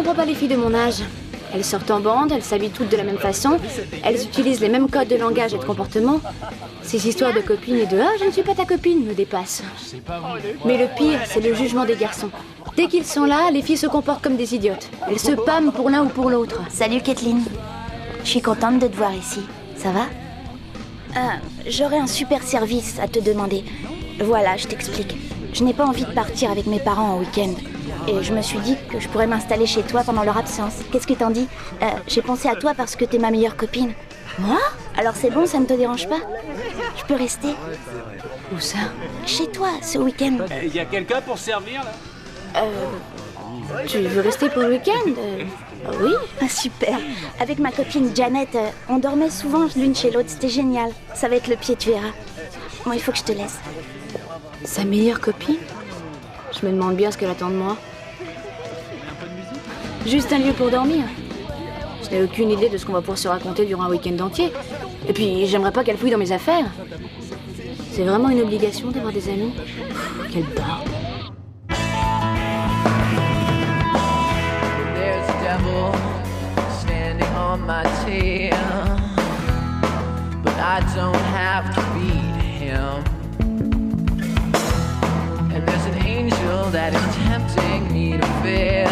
comprends pas les filles de mon âge. Elles sortent en bande, elles s'habillent toutes de la même façon, elles utilisent les mêmes codes de langage et de comportement. Ces histoires de copines et de « Ah, je ne suis pas ta copine » me dépassent. Mais le pire, c'est le jugement des garçons. Dès qu'ils sont là, les filles se comportent comme des idiotes. Elles se pâment pour l'un ou pour l'autre. Salut Kathleen. Je suis contente de te voir ici. Ça va? J'aurais un super service à te demander. Voilà, je t'explique. Je n'ai pas envie de partir avec mes parents en week-end. Et je me suis dit que je pourrais m'installer chez toi pendant leur absence. Qu'est-ce que t'en dis? J'ai pensé à toi parce que t'es ma meilleure copine. Moi? Alors c'est bon, ça ne te dérange pas? Je peux rester? Où ça? Chez toi, ce week-end. Il y a quelqu'un pour servir, là? Tu veux rester pour le week-end? Oui. Ah, super. Avec ma copine Janet, on dormait souvent l'une chez l'autre. C'était génial. Ça va être le pied, tu verras. Bon, il faut que je te laisse. Sa meilleure copine? Je me demande bien ce qu'elle attend de moi. Juste un lieu pour dormir. Je n'ai aucune idée de ce qu'on va pouvoir se raconter durant un week-end entier. Et puis, j'aimerais pas qu'elle fouille dans mes affaires. C'est vraiment une obligation d'avoir des amis. Quelle barre. There's a devil standing on my tail, but I don't have to beat him. And there's an angel that is tempting me to fail.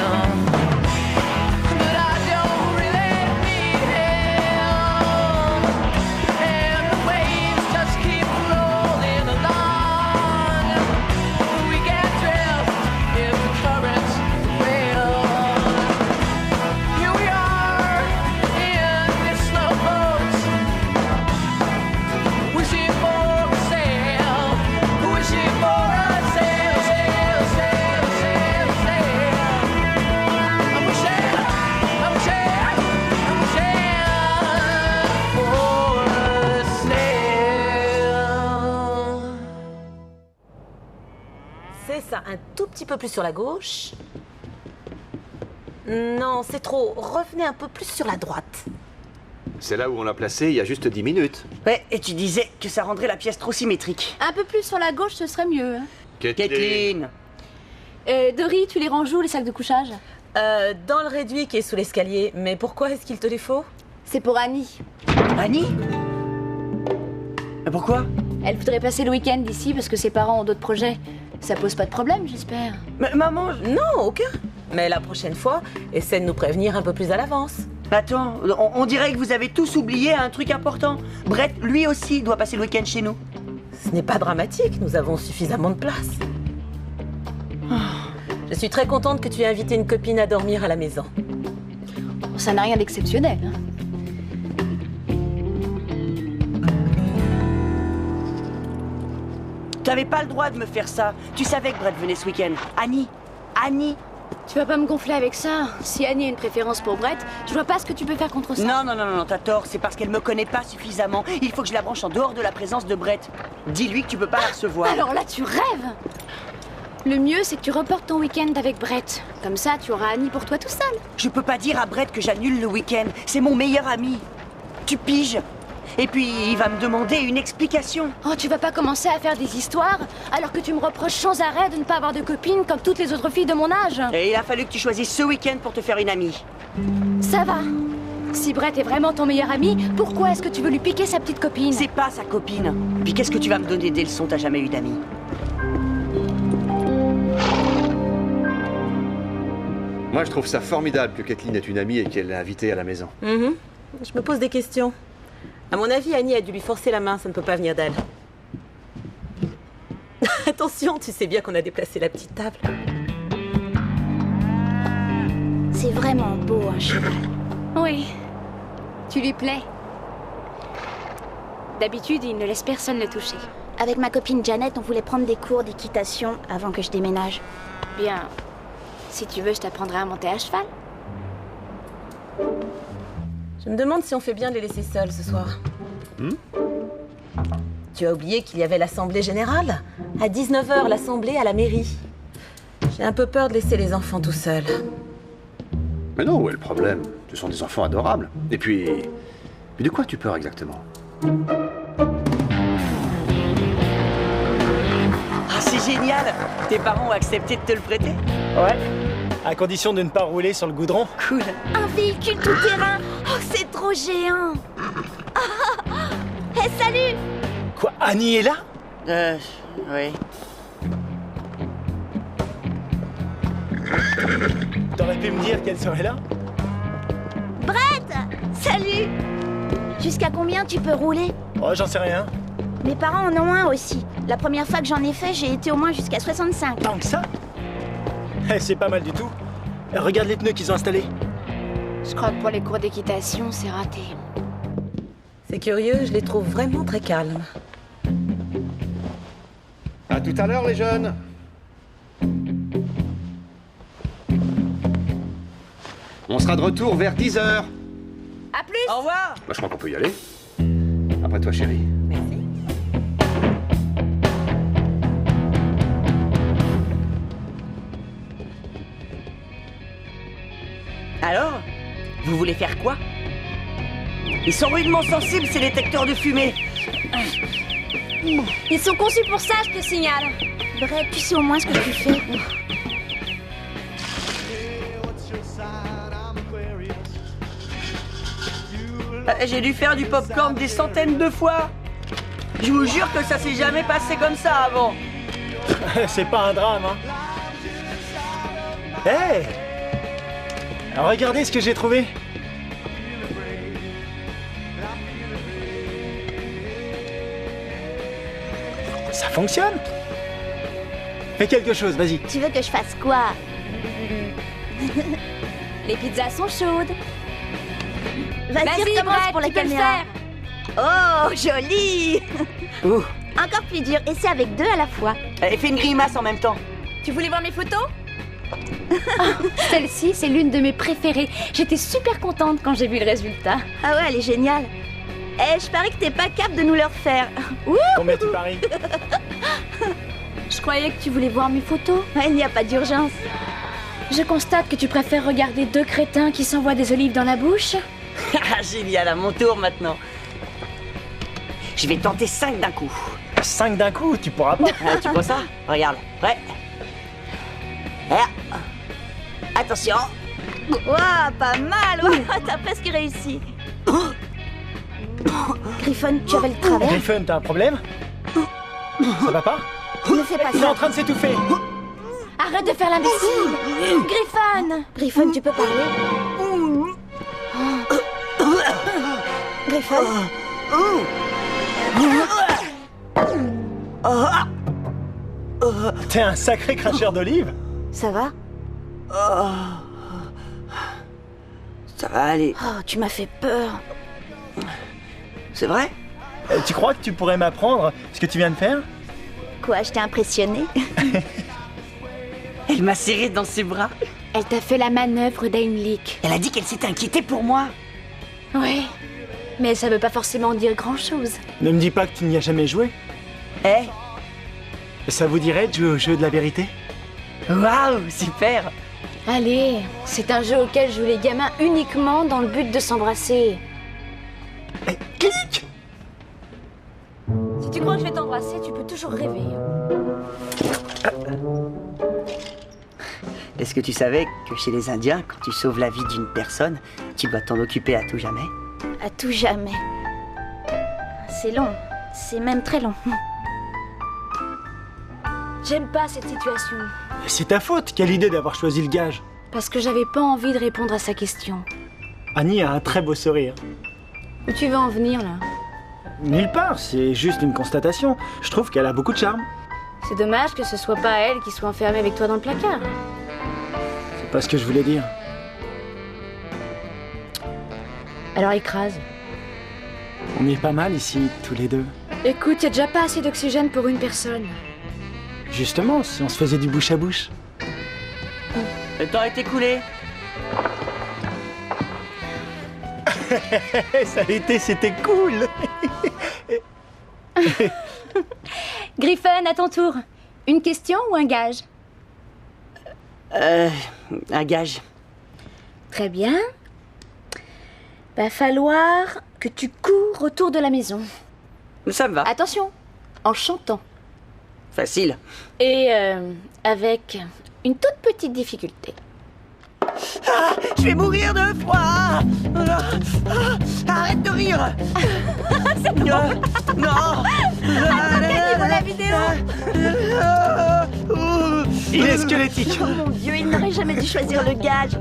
Ça, un tout petit peu plus sur la gauche. Non, c'est trop. Revenez un peu plus sur la droite. C'est là où on l'a placé il y a juste 10 minutes. Ouais, et tu disais que ça rendrait la pièce trop symétrique. Un peu plus sur la gauche, ce serait mieux. Hein. Kathleen. Dory, tu les ranges où, les sacs de couchage? Dans le réduit qui est sous l'escalier. Mais pourquoi est-ce qu'il te les faut? C'est pour Annie. Annie? Mais pourquoi? Elle voudrait passer le week-end ici parce que ses parents ont d'autres projets. Ça pose pas de problème, j'espère. Mais maman... Non, aucun. Mais la prochaine fois, essaie de nous prévenir un peu plus à l'avance. Attends, on dirait que vous avez tous oublié un truc important. Brett, lui aussi, doit passer le week-end chez nous. Ce n'est pas dramatique, nous avons suffisamment de place. Je suis très contente que tu aies invité une copine à dormir à la maison. Ça n'a rien d'exceptionnel. Hein. T'avais pas le droit de me faire ça. Tu savais que Brett venait ce week-end. Annie. Tu vas pas me gonfler avec ça. Si Annie a une préférence pour Brett, je vois pas ce que tu peux faire contre ça. Non, t'as tort. C'est parce qu'elle me connaît pas suffisamment. Il faut que je la branche en dehors de la présence de Brett. Dis-lui que tu peux pas la recevoir. Alors là, tu rêves. Le mieux, c'est que tu reportes ton week-end avec Brett. Comme ça, tu auras Annie pour toi tout seul. Je peux pas dire à Brett que j'annule le week-end. C'est mon meilleur ami. Tu piges? Et puis, il va me demander une explication. Oh, tu vas pas commencer à faire des histoires alors que tu me reproches sans arrêt de ne pas avoir de copine comme toutes les autres filles de mon âge. Et il a fallu que tu choisisses ce week-end pour te faire une amie. Ça va. Si Brett est vraiment ton meilleur ami, pourquoi est-ce que tu veux lui piquer sa petite copine? C'est pas sa copine. Puis qu'est-ce que tu vas me donner des leçons? T'as jamais eu d'amis. Moi, je trouve ça formidable que Kathleen ait une amie et qu'elle l'ait invitée à la maison. Je me pose des questions. À mon avis, Annie a dû lui forcer la main, ça ne peut pas venir d'elle. Attention, tu sais bien qu'on a déplacé la petite table. C'est vraiment beau, un cheval. Oui. Tu lui plais. D'habitude, il ne laisse personne le toucher. Avec ma copine Janet, on voulait prendre des cours d'équitation avant que je déménage. Bien. Si tu veux, je t'apprendrai à monter à cheval. Je me demande si on fait bien de les laisser seuls ce soir. Tu as oublié qu'il y avait l'Assemblée Générale? À 19h, l'Assemblée à la mairie. J'ai un peu peur de laisser les enfants tout seuls. Mais non, où est le problème? Ce sont des enfants adorables. Et puis... Mais de quoi tu peur exactement? Ah, c'est génial! Tes parents ont accepté de te le prêter? Ouais. À condition de ne pas rouler sur le goudron. Cool. Un véhicule tout-terrain. Oh, c'est trop géant. Hé, salut. Quoi, Annie est là? Oui. T'aurais pu me dire qu'elle serait là? Brett, salut. Jusqu'à combien tu peux rouler? Oh, j'en sais rien. Mes parents en ont un aussi. La première fois que j'en ai fait, j'ai été au moins jusqu'à 65. Tant que ça? Eh, c'est pas mal du tout. Regarde les pneus qu'ils ont installés. Je crois que pour les cours d'équitation, c'est raté. C'est curieux, je les trouve vraiment très calmes. À tout à l'heure, les jeunes. On sera de retour vers 10h. À plus. Au revoir. Bah, je crois qu'on peut y aller. Après toi, chérie. Alors, vous voulez faire quoi? Ils sont rudement sensibles, ces détecteurs de fumée. Ils sont conçus pour ça, je te signale. Brett, tu sais au moins ce que tu fais. J'ai dû faire du popcorn des centaines de fois. Je vous jure que ça s'est jamais passé comme ça avant. C'est pas un drame, hein. Hé! Regardez ce que j'ai trouvé. Ça fonctionne. Fais quelque chose, vas-y. Tu veux que je fasse quoi? Les pizzas sont chaudes. Vas-y, recommence Brett, pour la tu peux le caméra. faire. Oh, joli. Ouh. Encore plus dur, et c'est avec deux à la fois. Et fais une grimace en même temps. Tu voulais voir mes photos? Celle-ci, c'est l'une de mes préférées. J'étais super contente quand j'ai vu le résultat. Ah ouais, elle est géniale. Eh, je parie que t'es pas capable de nous le refaire. Ouh. Combien tu paries? Je croyais que tu voulais voir mes photos. Ouais, il n'y a pas d'urgence. Je constate que tu préfères regarder deux crétins qui s'envoient des olives dans la bouche. Génial, à mon tour maintenant. Je vais tenter 5 d'un coup. 5 d'un coup, tu pourras pas. Tu vois ça? Regarde, prêt? Ah. Attention. Waouh, pas mal. Ouais, t'as presque réussi. Griffon, tu avais le travers. Griffon, t'as un problème? Ça va pas? Ne fais pas Il est en ça. train de s'étouffer. Arrête de faire l'imbécile. Griffon. Griffon, tu peux parler. Griffon. T'es un sacré cracheur d'olive. Ça va? Ça va aller. Oh, tu m'as fait peur. C'est vrai? Tu crois que tu pourrais m'apprendre ce que tu viens de faire? Quoi, je t'ai impressionné? Elle m'a serré dans ses bras. Elle t'a fait la manœuvre d'Heimlich. Elle a dit qu'elle s'était inquiétée pour moi. Oui. Mais ça veut pas forcément dire grand-chose. Ne me dis pas que tu n'y as jamais joué. Ça vous dirait de jouer au jeu de la vérité? Waouh, super. Allez, c'est un jeu auquel jouent les gamins uniquement dans le but de s'embrasser. Clic! Si tu crois que je vais t'embrasser, tu peux toujours rêver. Est-ce que tu savais que chez les Indiens, quand tu sauves la vie d'une personne, tu dois t'en occuper à tout jamais? À tout jamais. C'est long. C'est même très long. J'aime pas cette situation. C'est ta faute. Quelle idée d'avoir choisi le gage. Parce que j'avais pas envie de répondre à sa question. Annie a un très beau sourire. Où tu veux en venir, là? Nulle part, c'est juste une constatation. Je trouve qu'elle a beaucoup de charme. C'est dommage que ce soit pas elle qui soit enfermée avec toi dans le placard. C'est pas ce que je voulais dire. Alors écrase. On est pas mal ici, tous les deux. Écoute, y a déjà pas assez d'oxygène pour une personne. Justement, si on se faisait du bouche à bouche. Le temps est écoulé. Ça l'été, c'était cool. Griffon, à ton tour. Une question ou un gage? Un gage. Très bien. Va falloir que tu cours autour de la maison. Ça me va. Attention, en chantant. Facile. Et avec une toute petite difficulté. Ah, je vais mourir de froid. Arrête de rire. C'est bon. Non. Attends, Kenny, pour la vidéo. Il est squelettique. Oh mon Dieu, il n'aurait jamais dû choisir le gage.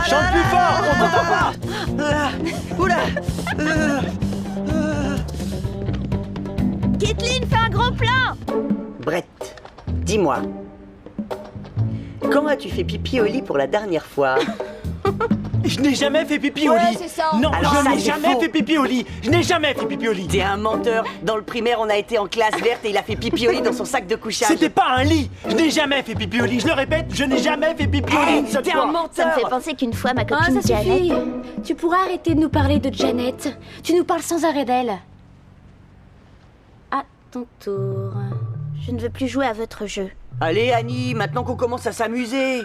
Chante plus fort, on t'entend pas. Oula. Kathleen, fais un gros plan. Brett, dis-moi. Quand as-tu fait pipi au lit pour la dernière fois? Je n'ai jamais fait pipi au Ouais, lit. c'est ça. Non, Alors je ça, n'ai c'est jamais faux. fait pipi au lit. Je n'ai jamais fait pipi au lit. T'es un menteur. Dans le primaire, on a été en classe verte et il a fait pipi au lit dans son sac de couchage. C'était pas un lit. Je n'ai jamais fait pipi au lit. Je le répète, je n'ai jamais fait pipi au lit. une seule T'es fois. un menteur. Ça me fait penser qu'une fois, ma Ah, copine ça suffit. Janet... Tu pourras arrêter de nous parler de Janet. Tu nous parles sans arrêt d'elle. À ton tour. Je ne veux plus jouer à votre jeu. Allez, Annie, maintenant qu'on commence à s'amuser.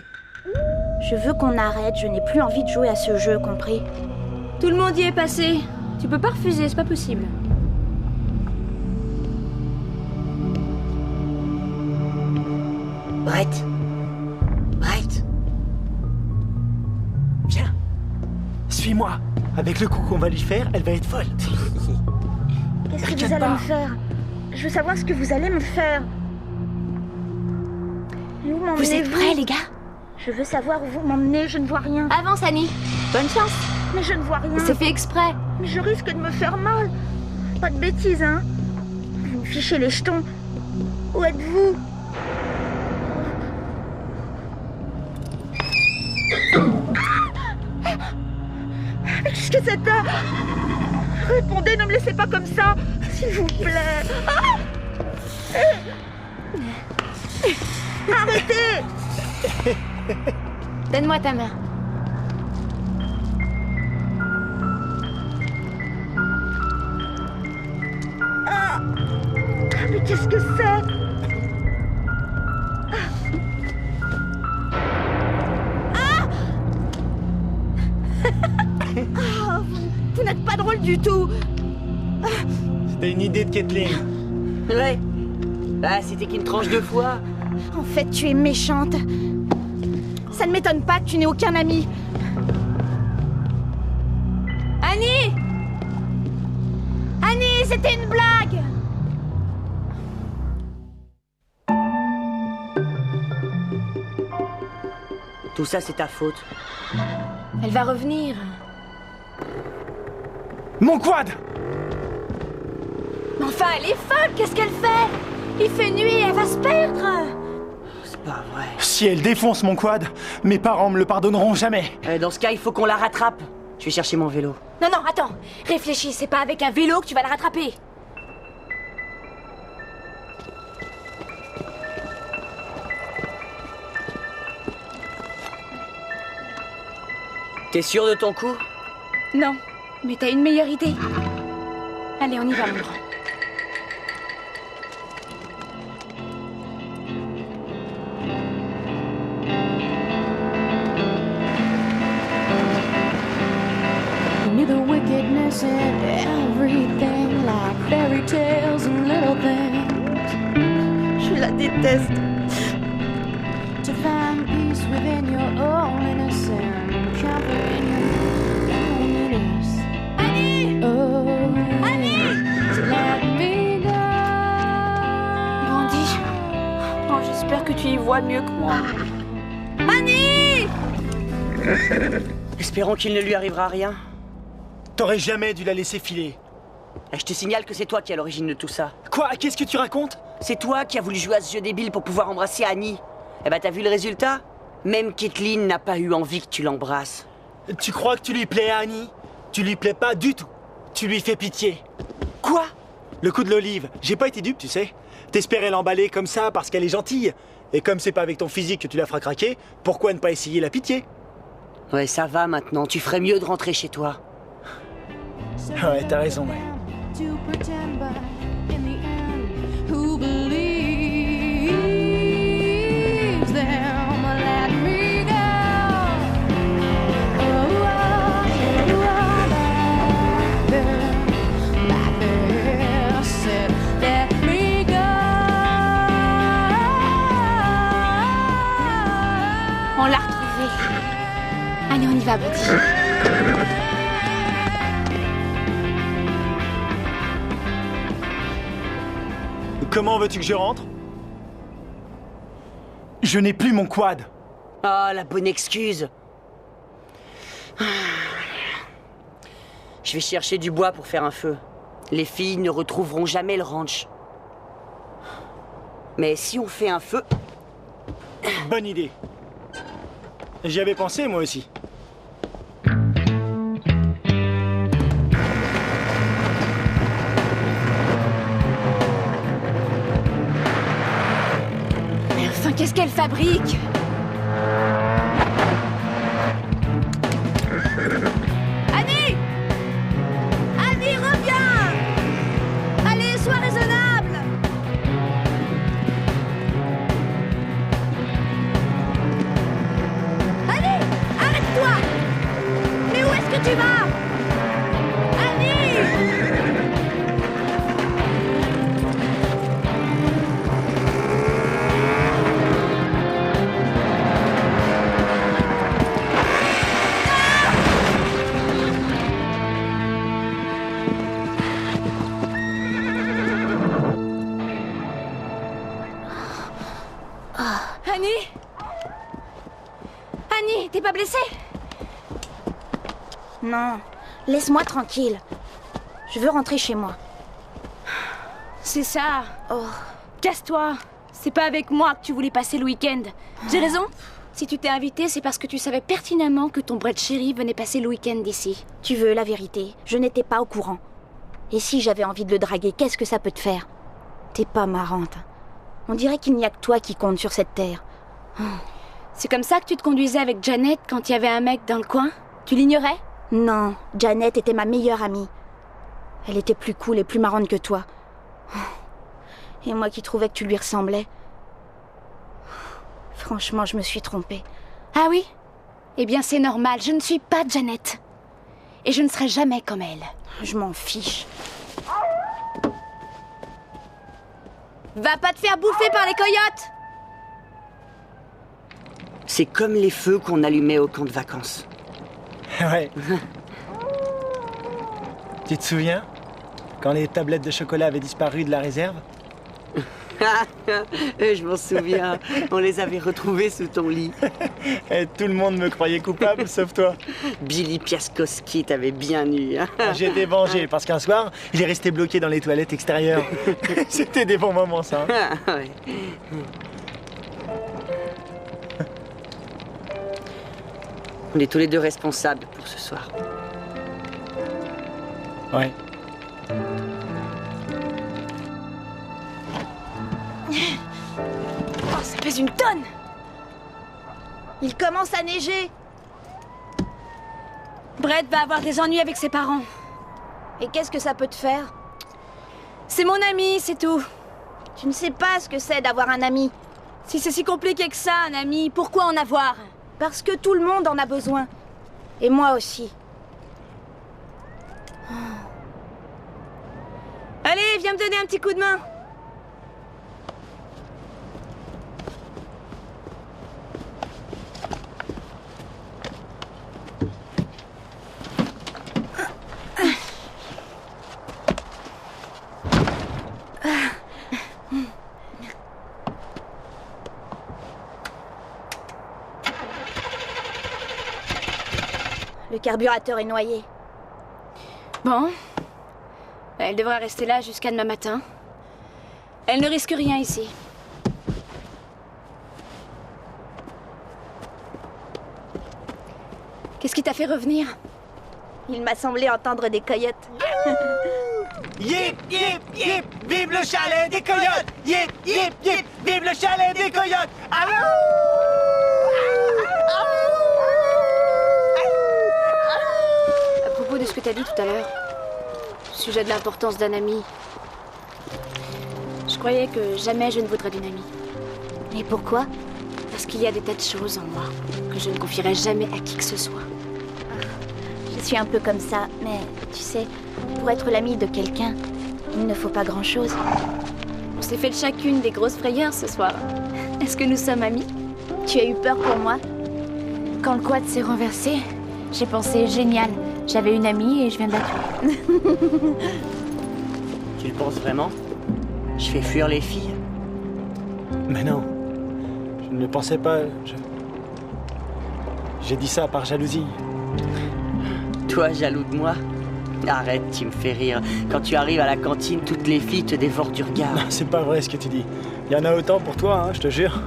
Je veux qu'on arrête, je n'ai plus envie de jouer à ce jeu, compris? Tout le monde y est passé. Tu peux pas refuser, c'est pas possible. Brett. Brett. Viens. Suis-moi. Avec le coup qu'on va lui faire, elle va être folle. Qu'est-ce que Regarde vous allez pas. me faire? Je veux savoir ce que vous allez me faire. Où Vous m'emmenez-vous? êtes prêts, les gars? Je veux savoir où vous m'emmenez, je ne vois rien. Avance, Annie. Bonne chance. Mais je ne vois rien. C'est fait exprès. Mais je risque de me faire mal. Pas de bêtises, hein? Vous me fichez les jetons. Où êtes-vous? Mais qu'est-ce que c'est ça? Répondez, ne me laissez pas comme ça, s'il vous plaît. Ah! Arrêtez! Donne-moi ta main. Ah! Mais qu'est-ce que c'est? Ah, vous n'êtes pas drôle du tout. C'était une idée de Kathleen. Ouais. Ah, c'était qu'une tranche de foie. En fait, tu es méchante. Ça ne m'étonne pas que tu n'aies aucun ami. Annie! Annie, c'était une blague. Tout ça, c'est ta faute. Elle va revenir. Mon quad! Mais enfin, elle est folle. Qu'est-ce qu'elle fait? Il fait nuit, elle va se perdre. C'est pas vrai. Si elle défonce mon quad, mes parents me le pardonneront jamais. Dans ce cas, il faut qu'on la rattrape. Je vais chercher mon vélo. Non, non, attends. Réfléchis, c'est pas avec un vélo que tu vas la rattraper. T'es sûr de ton coup? Non, mais t'as une meilleure idée. Allez, on y va, mon grand. The wickedness in everything, like fairy tales and little things. Je la déteste. To find peace within your own innocence, comfort in your loneliness. Annie! Oh, Annie! To let me go. Brandy. Oh, j'espère que tu y vois mieux que moi. Annie! Espérons qu'il ne lui arrivera rien. T'aurais jamais dû la laisser filer. Je te signale que c'est toi qui es à l'origine de tout ça. Quoi? Qu'est-ce que tu racontes? C'est toi qui as voulu jouer à ce jeu débile pour pouvoir embrasser Annie. Eh ben, t'as vu le résultat? Même Kathleen n'a pas eu envie que tu l'embrasses. Tu crois que tu lui plais à Annie? Tu lui plais pas du tout. Tu lui fais pitié. Quoi? Le coup de l'olive, j'ai pas été dupe, tu sais. T'espérais l'emballer comme ça parce qu'elle est gentille. Et comme c'est pas avec ton physique que tu la feras craquer, pourquoi ne pas essayer la pitié? Ouais, ça va maintenant. Tu ferais mieux de rentrer chez toi. Ouais, t'as raison, ouais. To pretend, but in the end, who believes them? Let me go. Back there, said, let me go. On l'a retrouvée. va, Buddy. Comment veux-tu que je rentre? Je n'ai plus mon quad. Ah, la bonne excuse. Je vais chercher du bois pour faire un feu. Les filles ne retrouveront jamais le ranch. Mais si on fait un feu... Bonne idée. J'y avais pensé, moi aussi. Mais enfin, qu'est-ce qu'elle fabrique? Annie! Annie, reviens! Allez, sois raisonnable! Annie! Arrête-toi! Mais où est-ce que tu vas? Annie! Annie? Annie, t'es pas blessée? Non, laisse-moi tranquille. Je veux rentrer chez moi. C'est ça. Oh, Casse-toi. C'est pas avec moi que tu voulais passer le week-end. J'ai raison? Si tu t'es invité, c'est parce que tu savais pertinemment que ton Brett chéri venait passer le week-end ici. tu veux la vérité? Je n'étais pas au courant. Et si j'avais envie de le draguer, qu'est-ce que ça peut te faire? T'es pas marrante. On dirait qu'il n'y a que toi qui compte sur cette terre. C'est comme ça que tu te conduisais avec Janet quand il y avait un mec dans le coin? Tu l'ignorais? Non, Janet était ma meilleure amie. Elle était plus cool et plus marrante que toi. Et moi qui trouvais que tu lui ressemblais. Franchement, je me suis trompée. Ah oui? Eh bien, c'est normal. Je ne suis pas Janet. Et je ne serai jamais comme elle. Je m'en fiche. Va pas te faire bouffer par les coyotes! C'est comme les feux qu'on allumait au camp de vacances. Ouais. Tu te souviens? Quand les tablettes de chocolat avaient disparu de la réserve? Je m'en souviens. On les avait retrouvées sous ton lit. Et tout le monde me croyait coupable, sauf toi. Billy Piaskowski t'avait bien eu. Hein. J'ai été vengé parce qu'un soir, il est resté bloqué dans les toilettes extérieures. C'était des bons moments, ça. Hein. Ouais. On est tous les deux responsables pour ce soir. Ouais. Oh, ça pèse une tonne! Il commence à neiger. Brett va avoir des ennuis avec ses parents. Et qu'est-ce que ça peut te faire? C'est mon ami, c'est tout. Tu ne sais pas ce que c'est d'avoir un ami. Si c'est si compliqué que ça, un ami, pourquoi en avoir? Parce que tout le monde en a besoin. Et moi aussi. Allez, viens me donner un petit coup de main. Le carburateur est noyé. Bon. Elle devra rester là jusqu'à demain matin. Elle ne risque rien ici. Qu'est-ce qui t'a fait revenir? Il m'a semblé entendre des coyotes. Yip, yip, yip, vive le chalet des coyotes! Yip, yip, yip, vive le chalet des coyotes! Allô! À propos de ce que t'as dit tout à l'heure, au sujet de l'importance d'un ami, je croyais que jamais je ne voudrais d'une amie. Et pourquoi? Parce qu'il y a des tas de choses en moi que je ne confierai jamais à qui que ce soit. Je suis un peu comme ça, mais tu sais, pour être l'amie de quelqu'un, il ne faut pas grand-chose. On s'est fait chacune des grosses frayeurs ce soir. Est-ce que nous sommes amis? Tu as eu peur pour moi? Quand le quad s'est renversé, J'ai pensé génial. J'avais une amie et je viens de la tuer. Tu le penses vraiment? Je fais fuir les filles? Mais non. Je ne le pensais pas. J'ai dit ça par jalousie. Toi, jaloux de moi? Arrête, tu me fais rire. Quand tu arrives à la cantine, toutes les filles te dévorent du regard. Non, c'est pas vrai ce que tu dis. Il y en a autant pour toi, hein, je te jure.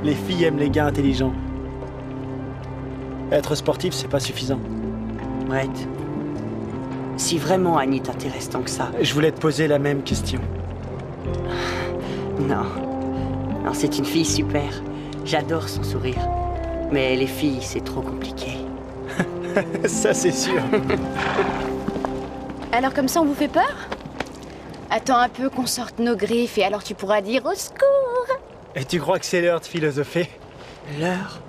Les filles aiment les gars intelligents. Être sportif, c'est pas suffisant. Brett, si vraiment Annie t'intéresse tant que ça... Je voulais te poser la même question. Non. Non, c'est une fille super. J'adore son sourire. Mais les filles, c'est trop compliqué. Ça, c'est sûr. Alors comme ça, on vous fait peur? Attends un peu qu'on sorte nos griffes et alors tu pourras dire au secours. Et tu crois que c'est l'heure de philosopher? L'heure?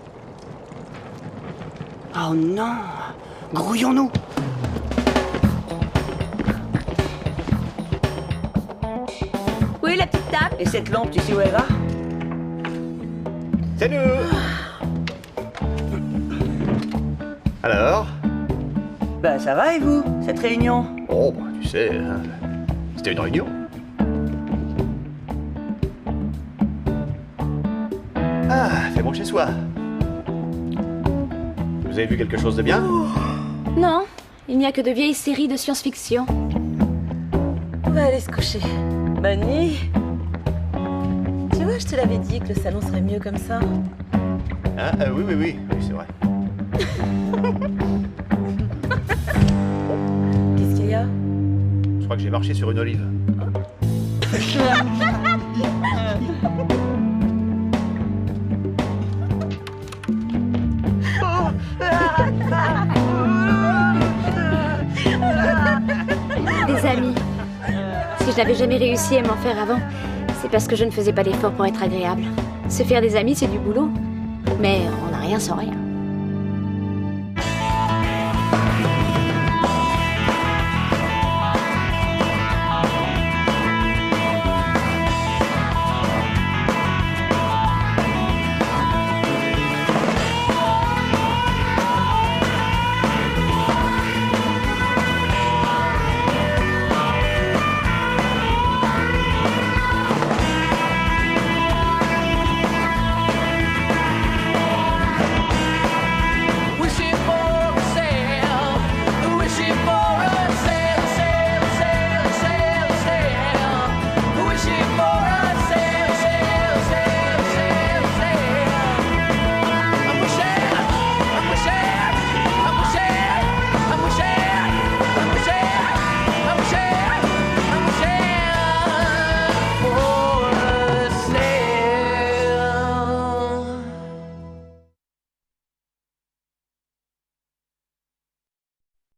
Oh non! Grouillons-nous! Oui, la petite table. Et cette lampe, tu sais où elle va? C'est nous. Alors? Bah ça va et vous, cette réunion? Oh, bah, tu sais, hein, c'était une réunion. Ah, fait bon chez soi. Vous avez vu quelque chose de bien? Non, il n'y a que de vieilles séries de science-fiction. On va aller se coucher. Bonne nuit. Tu vois, je te l'avais dit que le salon serait mieux comme ça. Ah, oui, c'est vrai. Qu'est-ce qu'il y a? Je crois que j'ai marché sur une olive. Des amis. Si je n'avais jamais réussi à m'en faire avant, c'est parce que je ne faisais pas d'efforts pour être agréable. Se faire des amis, c'est du boulot. Mais on n'a rien sans rien.